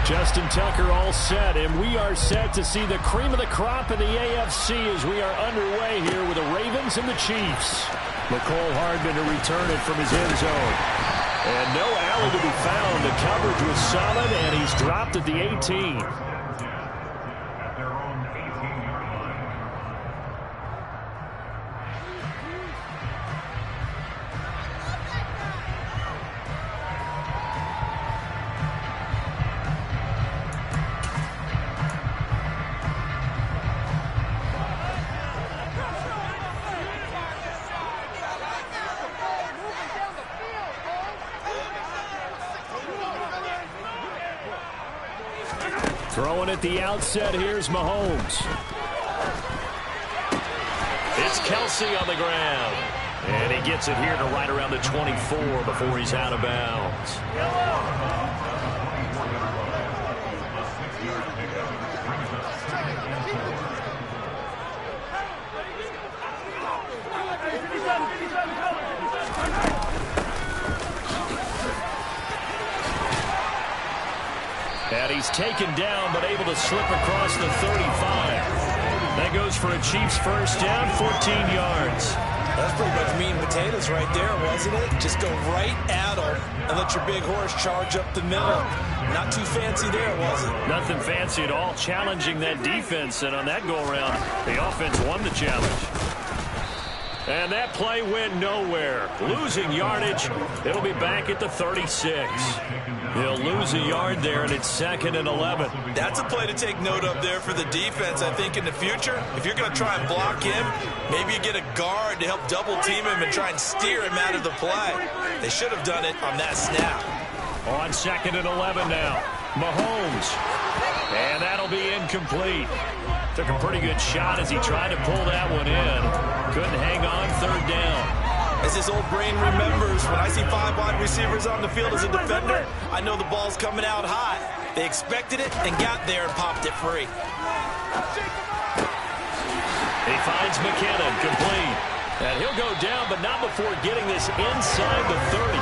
Justin Tucker all set, and we are set to see the cream of the crop in the AFC as we are underway here with the Ravens and the Chiefs. McCole Hardman to return it from his end zone. And no alley to be found. The coverage was solid, and he's dropped at the 18. Throwing at the outset, here's Mahomes. It's Kelsey on the ground. And he gets it here to right around the 24 before he's out of bounds. And he's taken down, but able to slip across the 35. That goes for a Chiefs first down, 14 yards. That's pretty much meat and potatoes right there, wasn't it? Just go right at him and let your big horse charge up the middle. Not too fancy there, was it? Nothing fancy at all, challenging that defense. And on that go-around, the offense won the challenge. And that play went nowhere. Losing yardage. It'll be back at the 36. He'll lose a yard there, and it's 2nd and 11. That's a play to take note of there for the defense, I think, in the future. If you're going to try and block him, maybe you get a guard to help double-team him and try and steer him out of the play. They should have done it on that snap. On 2nd and 11 now. Mahomes. And that'll be incomplete. Took a pretty good shot as he tried to pull that one in. Couldn't hang on, 3rd down. As his old brain remembers, when I see 5 wide receivers on the field as a defender, I know the ball's coming out hot. They expected it and got there and popped it free. He finds McKinnon, complete. And he'll go down, but not before getting this inside the 30.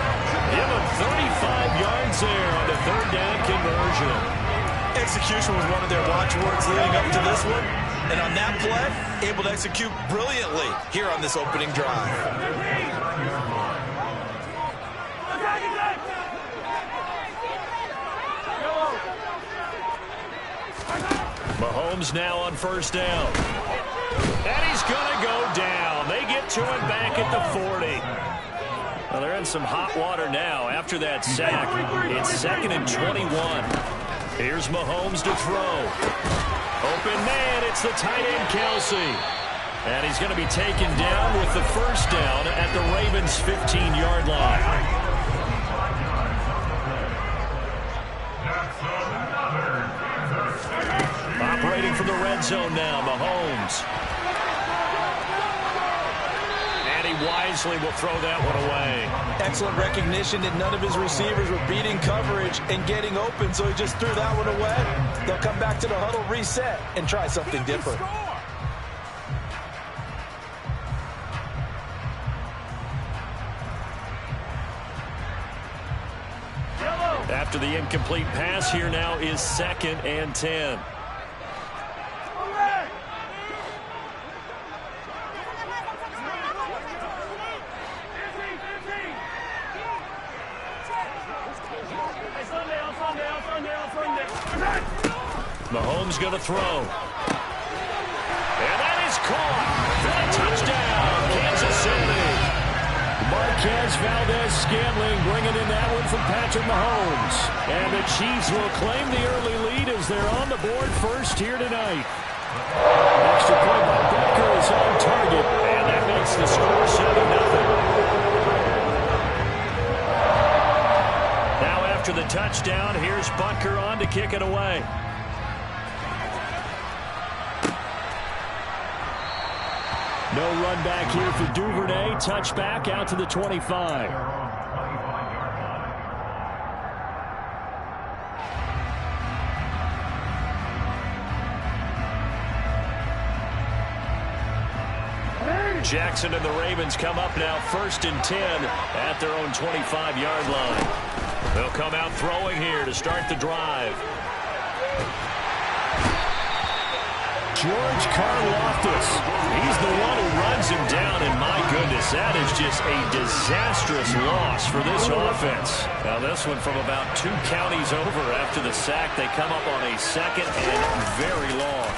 Give him 35 yards there on the 3rd down conversion. Execution was one of their watchwords leading up to this one. And on that play, able to execute brilliantly here on this opening drive. Mahomes now on 1st down. And he's going to go down. They get to him back at the 40. Well, they're in some hot water now after that sack. It's 2nd and 21. Here's Mahomes to throw. Open man, it's the tight end, Kelsey. And he's going to be taken down with the 1st down at the Ravens' 15-yard line. Operating from the red zone now, Mahomes. And he wisely will throw that one away. Excellent recognition that none of his receivers were beating coverage and getting open, so he just threw that one away. They'll come back to the huddle, reset, and try something different. After the incomplete pass, here now is 2nd and 10. Mahomes going to throw. And that is caught for a touchdown, Kansas City. Marquez Valdez-Scantling bringing in that one from Patrick Mahomes. And the Chiefs will claim the early lead as they're on the board first here tonight. Extra point by Butker is on target, and that makes the score 7-0. Now after the touchdown, here's Butker on to kick it away. No run back here for Duvernay. Touchback out to the 25. Jackson and the Ravens come up now 1st and 10 at their own 25-yard line. They'll come out throwing here to start the drive. George Karlaftis. He's the one who runs him down, and my goodness, that is just a disastrous loss for this offense. Now this one from about 2 counties over after the sack. They come up on a second and very long.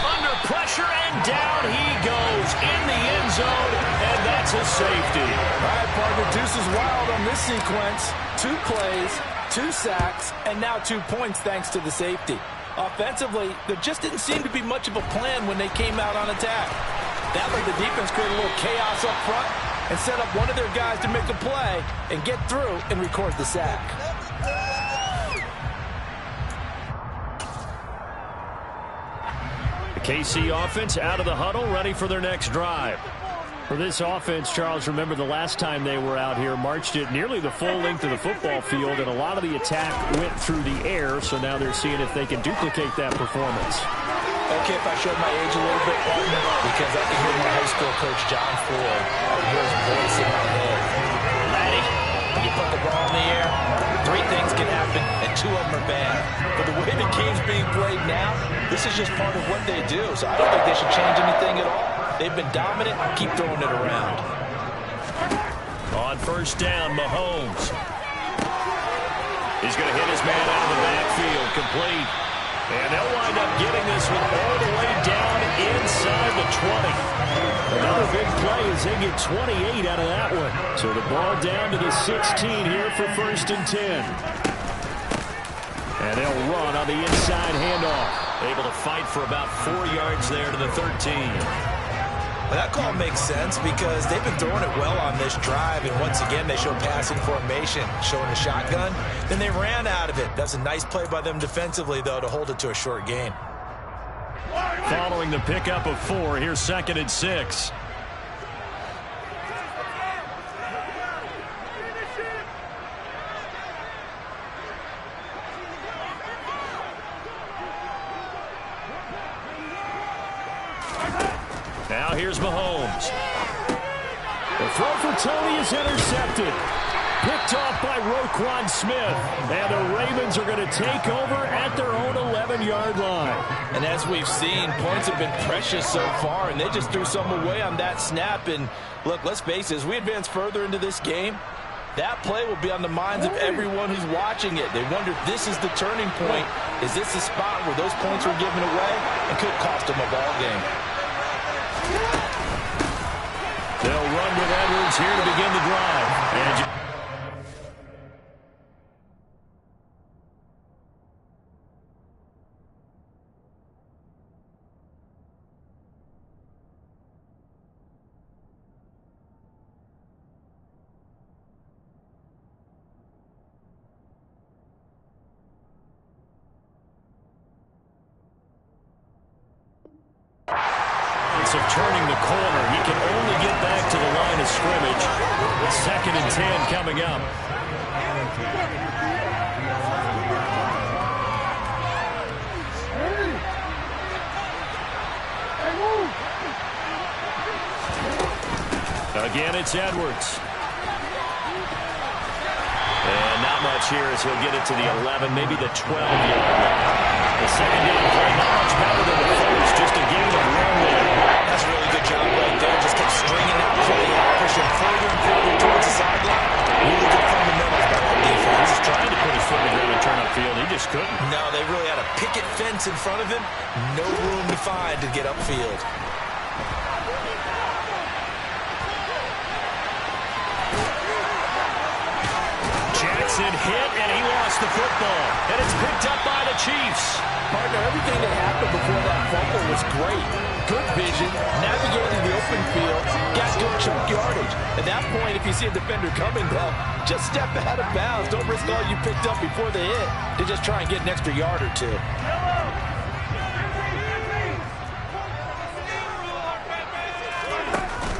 Under pressure, and down he goes in the end zone, and that's a safety. All right, partner, deuce is wild on this sequence. 2 plays, 2 sacks, and now 2 points thanks to the safety. Offensively, there just didn't seem to be much of a plan when they came out on attack. That let the defense create a little chaos up front and set up one of their guys to make a play and get through and record the sack. The KC offense out of the huddle, ready for their next drive. For this offense, Charles, remember the last time they were out here, marched it nearly the full length of the football field, and a lot of the attack went through the air, so now they're seeing if they can duplicate that performance. Okay, if I showed my age a little bit, partner, because I can hear my high school coach, John Ford. I can hear his voice in my head. Laddie, when you put the ball in the air, 3 things can happen, and 2 of them are bad. But the way the game's being played now, this is just part of what they do, so I don't think they should change anything at all. They've been dominant. Keep throwing it around. On first down, Mahomes. He's going to hit his man out of the backfield, complete. And they'll wind up getting this one all the way down inside the 20. Another big play as they get 28 out of that one. So the ball down to the 16 here for first and 10. And they'll run on the inside handoff. Able to fight for about 4 yards there to the 13. Well, that call makes sense because they've been throwing it well on this drive, and once again they show passing formation, showing the shotgun. Then they ran out of it. That's a nice play by them defensively, though, to hold it to a short gain. Following the pickup of 4, here's 2nd and 6. Now here's Mahomes. The throw for Tony is intercepted. Picked off by Roquan Smith. And the Ravens are going to take over at their own 11-yard line. And as we've seen, points have been precious so far, and they just threw some away on that snap. And look, let's face it, as we advance further into this game, that play will be on the minds of everyone who's watching it. They wonder if this is the turning point. Is this the spot where those points were given away and could cost them a ball game? They'll run with Edwards here to begin the drive. And of turning the corner. He can only get back to the line of scrimmage. 2nd and 10 coming up. Again, it's Edwards. And not much here as he'll get it to the 11, maybe the 12-yard line. The second down play, not much better than the first, just a gain of 1 there. That's a really good job right there. Just kept stringing that play out, pushing further and further towards the sideline. Really good fundamentals by that defense. He was trying to put his foot in the ground and turn upfield. He just couldn't. No, they really had a picket fence in front of him. No room to find to get upfield. Jackson hit, and he lost the football. And it's picked up by the Chiefs. Partner, everything that happened before that fumble was great. Good vision, navigating the open field, got good chunk yardage. At that point, if you see a defender coming, though, just step out of bounds. Don't risk all you picked up before the hit to just try and get an extra yard or 2.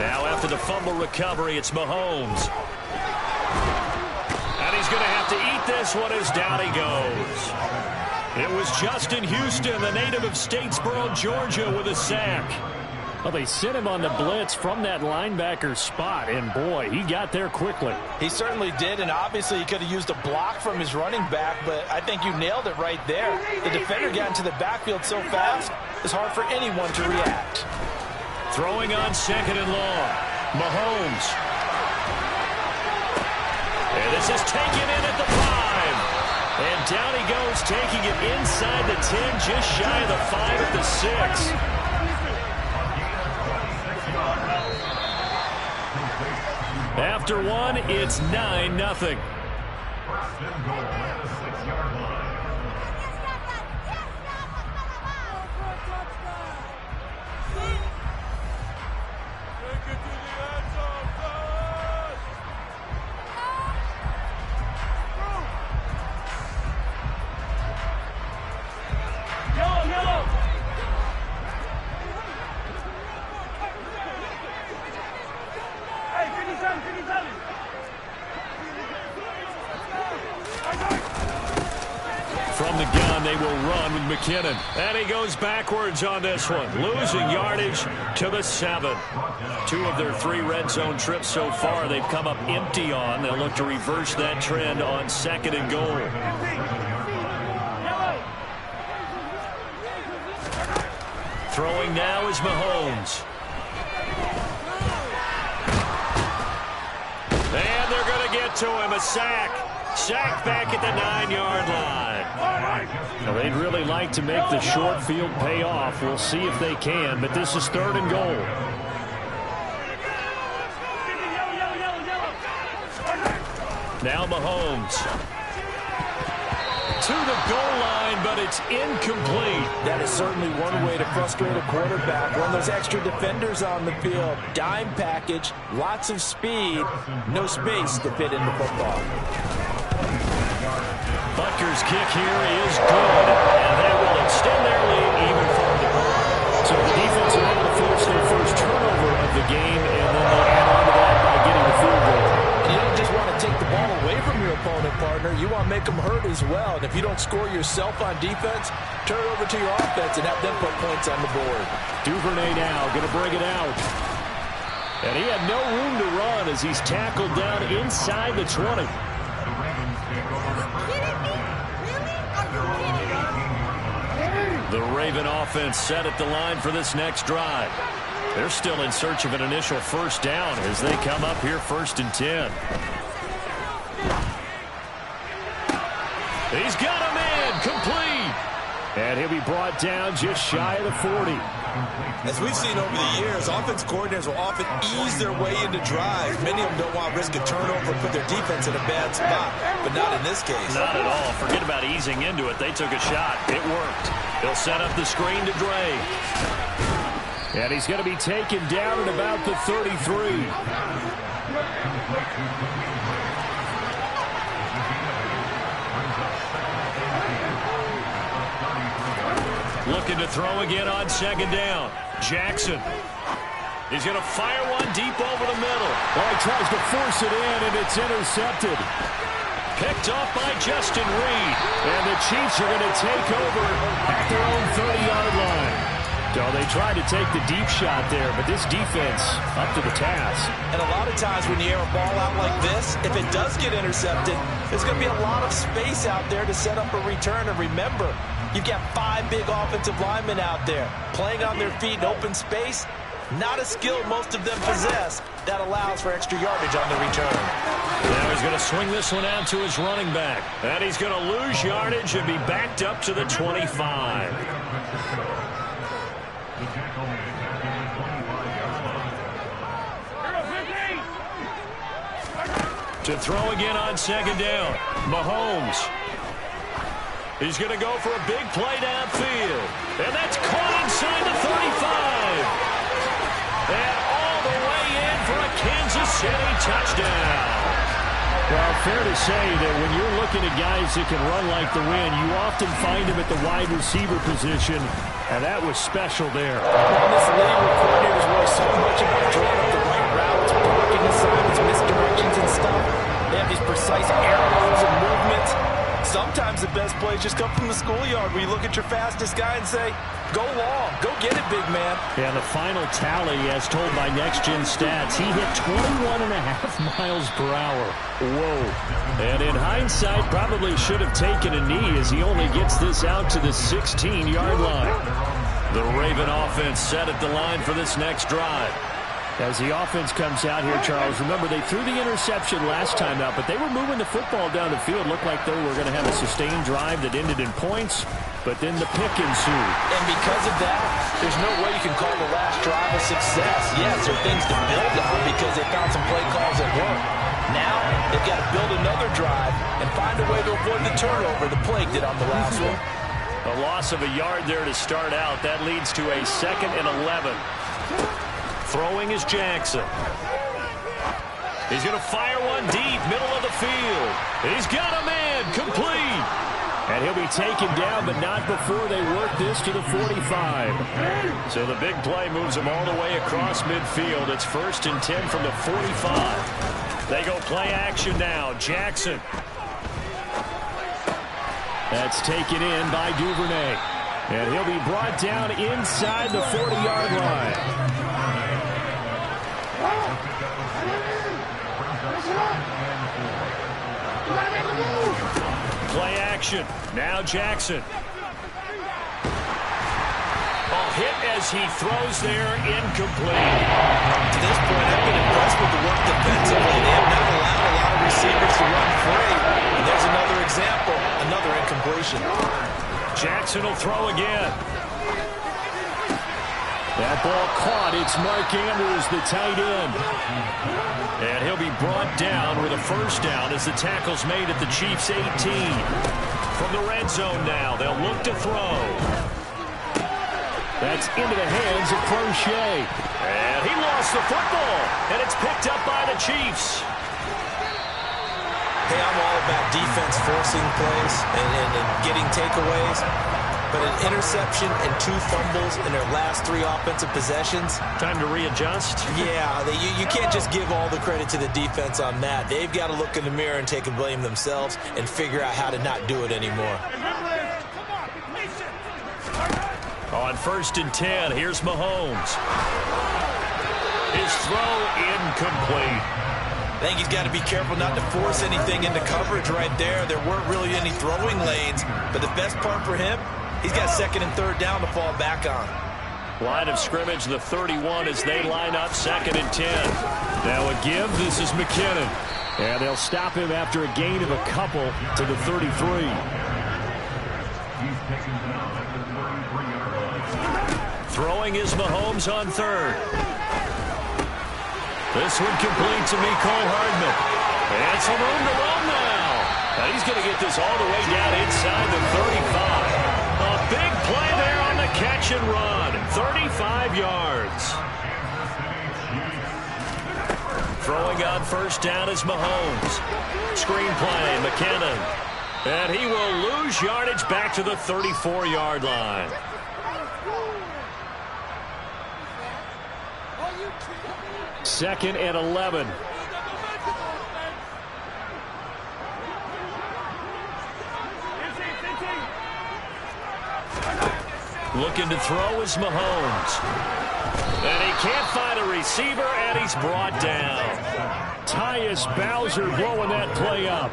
Now after the fumble recovery, it's Mahomes. And he's going to have to eat this one as down he goes. It was Justin Houston, the native of Statesboro, Georgia, with a sack. Well, they sent him on the blitz from that linebacker spot, and boy, he got there quickly. He certainly did, and obviously he could have used a block from his running back, but I think you nailed it right there. The defender got into the backfield so fast, it's hard for anyone to react. Throwing on 2nd and long. Mahomes. And this is taken in at the 5. And down he goes, taking it inside the 10, just shy of the 5 at the 6. After one, it's 9-0. From the gun, they will run with McKinnon. And he goes backwards on this one, losing yardage to the 7. 2 of their 3 red zone trips so far they've come up empty on. They'll look to reverse that trend on 2nd and goal. Throwing now is Mahomes. And they're going to get to him, a sack. Sack back at the 9-yard line. Well, they'd really like to make the short field pay off. We'll see if they can, but this is 3rd and goal. Now Mahomes. To the goal line, but it's incomplete. That is certainly one way to frustrate a quarterback. Run those extra defenders on the field. Dime package, lots of speed, no space to fit in the football. Butker's kick here is good, and they will extend their lead even further. So the defense are able to force their first turnover of the game, and then they add on to that by getting the field goal. You don't just want to take the ball away from your opponent, partner. You want to make them hurt as well. And if you don't score yourself on defense, turn it over to your offense and have them put points on the board. Duvernay now going to bring it out. And he had no room to run as he's tackled down inside the 20. The Raven offense set at the line for this next drive. They're still in search of an initial first down as they come up here 1st and 10. He's got him in, complete. And he'll be brought down just shy of the 40. As we've seen over the years, offense coordinators will often ease their way into drives. Many of them don't want to risk a turnover, put their defense in a bad spot, but not in this case. Not at all. Forget about easing into it. They took a shot. It worked. They'll set up the screen to Dre. And he's going to be taken down at about the 33. Looking to throw again on 2nd down. Jackson. He's going to fire one deep over the middle. Well, he tries to force it in, and it's intercepted. Picked off by Justin Reed. And the Chiefs are going to take over at their own 30-yard line. So they tried to take the deep shot there, but this defense up to the task. And a lot of times when you air a ball out like this, if it does get intercepted, there's going to be a lot of space out there to set up a return. And remember, you've got 5 big offensive linemen out there playing on their feet in open space. Not a skill most of them possess. That allows for extra yardage on the return. Now he's going to swing this one out to his running back. And he's going to lose yardage and be backed up to the 25. To throw again on 2nd down. Mahomes. He's going to go for a big play downfield. And that's caught inside the 35. And all the way in for a Kansas City touchdown. Well, fair to say that when you're looking at guys that can run like the wind, you often find them at the wide receiver position, and that was special there. In this league, where coordinators worry so much about drawing up the right routes, blocking assignments, misdirections and stuff, they have these precise arrows and movements. sometimes the best plays just come from the schoolyard, where you look at your fastest guy and say, go long, go get it, big man. Yeah, the final tally, as told by Next Gen Stats, he hit 21.5 miles per hour. Whoa. And in hindsight, probably should have taken a knee, as he only gets this out to the 16-yard line. The Raven offense set at the line for this next drive. As the offense comes out here, Charles, remember they threw the interception last time out, but they were moving the football down the field. Looked like they were going to have a sustained drive that ended in points, but then the pick ensued. And because of that, there's no way you can call the last drive a success. Yes, there are things to build on because they found some play calls that work. Now, they've got to build another drive and find a way to avoid the turnover the Plague did on the last one. A loss of a yard there to start out. That leads to a 2nd and 11. Throwing is Jackson. He's going to fire one deep, middle of the field. He's got a man, complete. And he'll be taken down, but not before they work this to the 45. So the big play moves him all the way across midfield. It's 1st and 10 from the 45. They go play action now. Jackson. That's taken in by Duvernay. And he'll be brought down inside the 40-yard line. Play action. Now Jackson. Hit as he throws there, incomplete. To this point, I've been impressed with the work defensively. They have not allowed a lot of receivers to run free. And there's another example, another incompletion. Jackson will throw again. That ball caught. It's Mark Andrews, the tight end. And he'll be brought down with a 1st down as the tackle's made at the Chiefs' 18. From the red zone now, they'll look to throw. That's into the hands of Crochet. And he lost the football. And it's picked up by the Chiefs. Hey, I'm all about defense forcing plays and getting takeaways. But an interception and 2 fumbles in their last 3 offensive possessions. Time to readjust? Yeah, you can't just give all the credit to the defense on that. They've got to look in the mirror and take and blame themselves and figure out how to not do it anymore. On 1st and 10, here's Mahomes. His throw incomplete. I think he's got to be careful not to force anything into coverage right there. There weren't really any throwing lanes, but the best part for him, he's got 2nd and 3rd down to fall back on. Line of scrimmage, the 31 as they line up 2nd and 10. Now a give, this is McKinnon. And they'll stop him after a gain of a couple to the 33. Throwing is Mahomes on 3rd. This one complete to Mecole Hardman. And some room to run now. Now he's going to get this all the way down inside the 35. A big play there on the catch and run. 35 yards. Throwing on 1st down is Mahomes. Screen play, McKinnon. And he will lose yardage back to the 34-yard line. Second and 11. Looking to throw is Mahomes. And he can't find a receiver, and he's brought down. Tyus Bowser blowing that play up.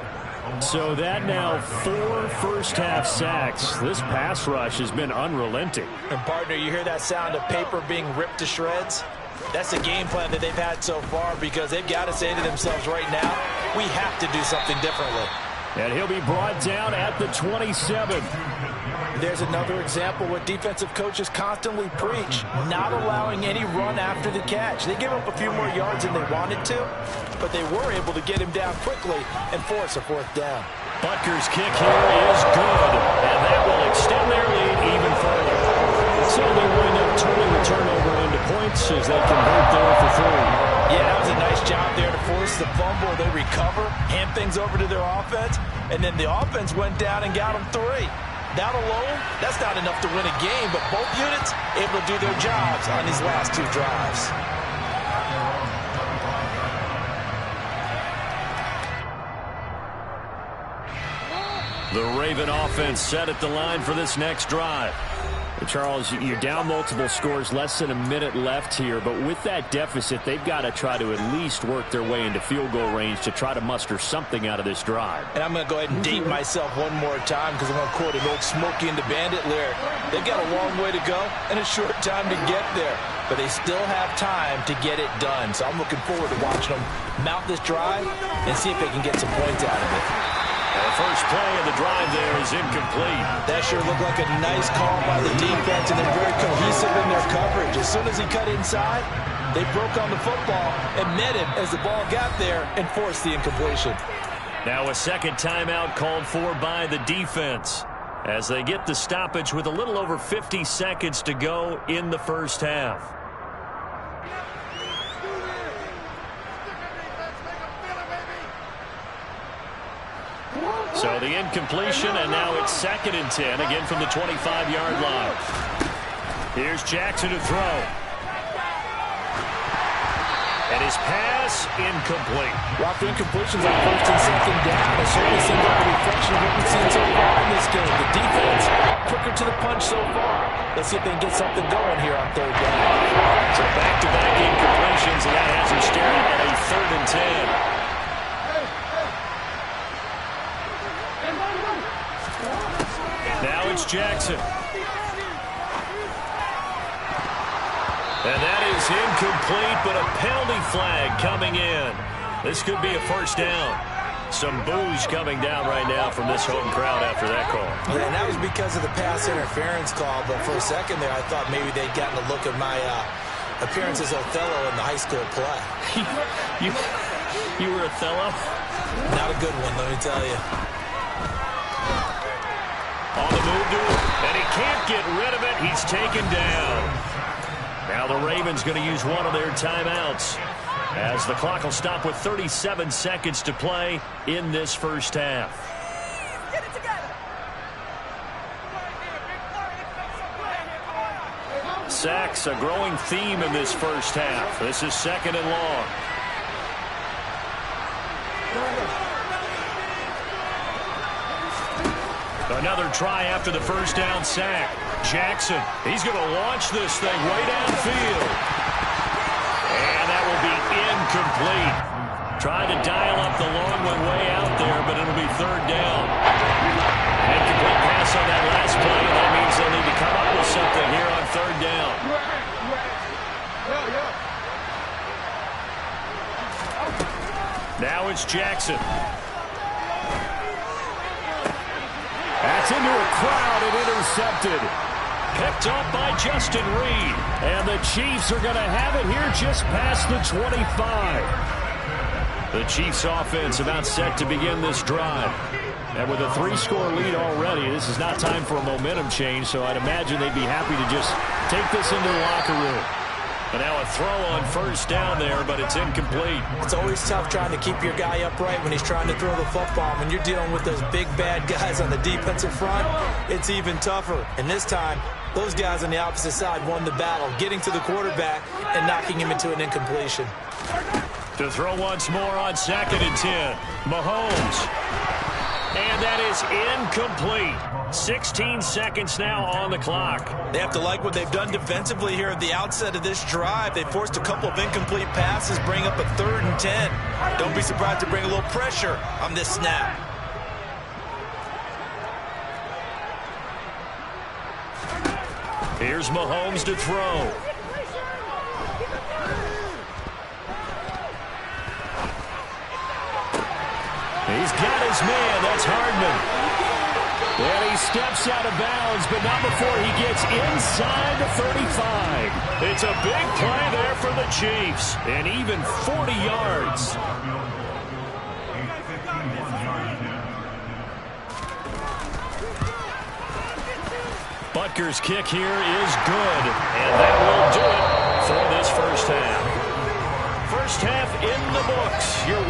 So that now 4 first-half sacks. This pass rush has been unrelenting. And, partner, you hear that sound of paper being ripped to shreds? That's the game plan that they've had so far because they've got to say to themselves right now, we have to do something differently. And he'll be brought down at the 27. There's another example where defensive coaches constantly preach, not allowing any run after the catch. They give up a few more yards than they wanted to, but they were able to get him down quickly and force a 4th down. Butker's kick here is good, and that will extend their lead even further. So they wind up turning the turnover into points as they convert there for 3. Yeah, that was a nice job there to force the fumble. They recover, hand things over to their offense, and then the offense went down and got them 3. That alone, that's not enough to win a game, but both units able to do their jobs on these last 2 drives. The Raven offense set at the line for this next drive. Charles, you're down multiple scores, less than a minute left here, but with that deficit, they've got to try to at least work their way into field goal range to try to muster something out of this drive. And I'm going to go ahead and date myself one more time because I'm going to quote an old Smokey and the Bandit lyric. They've got a long way to go and a short time to get there, but they still have time to get it done. So I'm looking forward to watching them mount this drive and see if they can get some points out of it. The first play of the drive there is incomplete. That sure looked like a nice call by the defense, and they're very cohesive in their coverage. As soon as he cut inside, they broke on the football and met him as the ball got there and forced the incompletion. Now a second timeout called for by the defense as they get the stoppage with a little over 50 seconds to go in the first half. So the incompletion, and now it's 2nd and 10, again from the 25-yard line. Here's Jackson to throw. And his pass incomplete. Rock incompletions on 1st and 2nd down. It certainly seems like a reflection of what we've seen so far in this game. The defense quicker to the punch so far. Let's see if they can get something going here on 3rd down. So back-to-back incompletions, and that has him staring at a 3rd and 10. Now it's Jackson. And that is incomplete, but a penalty flag coming in. This could be a first down. Some boos coming down right now from this home crowd after that call. Yeah, and that was because of the pass interference call, but for a second there I thought maybe they'd gotten a look at my appearance as Othello in the high school play. You were Othello? Not a good one, let me tell you. On the move to him, and he can't get rid of it. He's taken down. Now the Ravens going to use one of their timeouts as the clock will stop with 37 seconds to play in this first half. Get it together. Sacks, a growing theme in this first half. This is 2nd and long. Another try after the first down sack. Jackson, he's going to launch this thing way downfield. And that will be incomplete. Tried to dial up the long one way out there, but it'll be 3rd down. Incomplete pass on that last play, and that means they'll need to come up with something here on 3rd down. Now it's Jackson. That's into a crowd and intercepted. Picked up by Justin Reed. And the Chiefs are going to have it here just past the 25. The Chiefs offense about set to begin this drive. And with a 3-score lead already, this is not time for a momentum change, so I'd imagine they'd be happy to just take this into the locker room. And now a throw on first down there, but it's incomplete. It's always tough trying to keep your guy upright when he's trying to throw the football. When you're dealing with those big, bad guys on the defensive front, it's even tougher. And this time, those guys on the opposite side won the battle, getting to the quarterback and knocking him into an incompletion. To throw once more on 2nd and 10. Mahomes. And that is incomplete. 16 seconds now on the clock. They have to like what they've done defensively here at the outset of this drive. They forced a couple of incomplete passes, bring up a 3rd and 10. Don't be surprised to bring a little pressure on this snap. Here's Mahomes to throw. He's got his man. That's Hardman. And he steps out of bounds, but not before he gets inside the 35. It's a big play there for the Chiefs, and even 40 yards. Butker's kick here is good, and that will do it for this first half. First half in the books. You're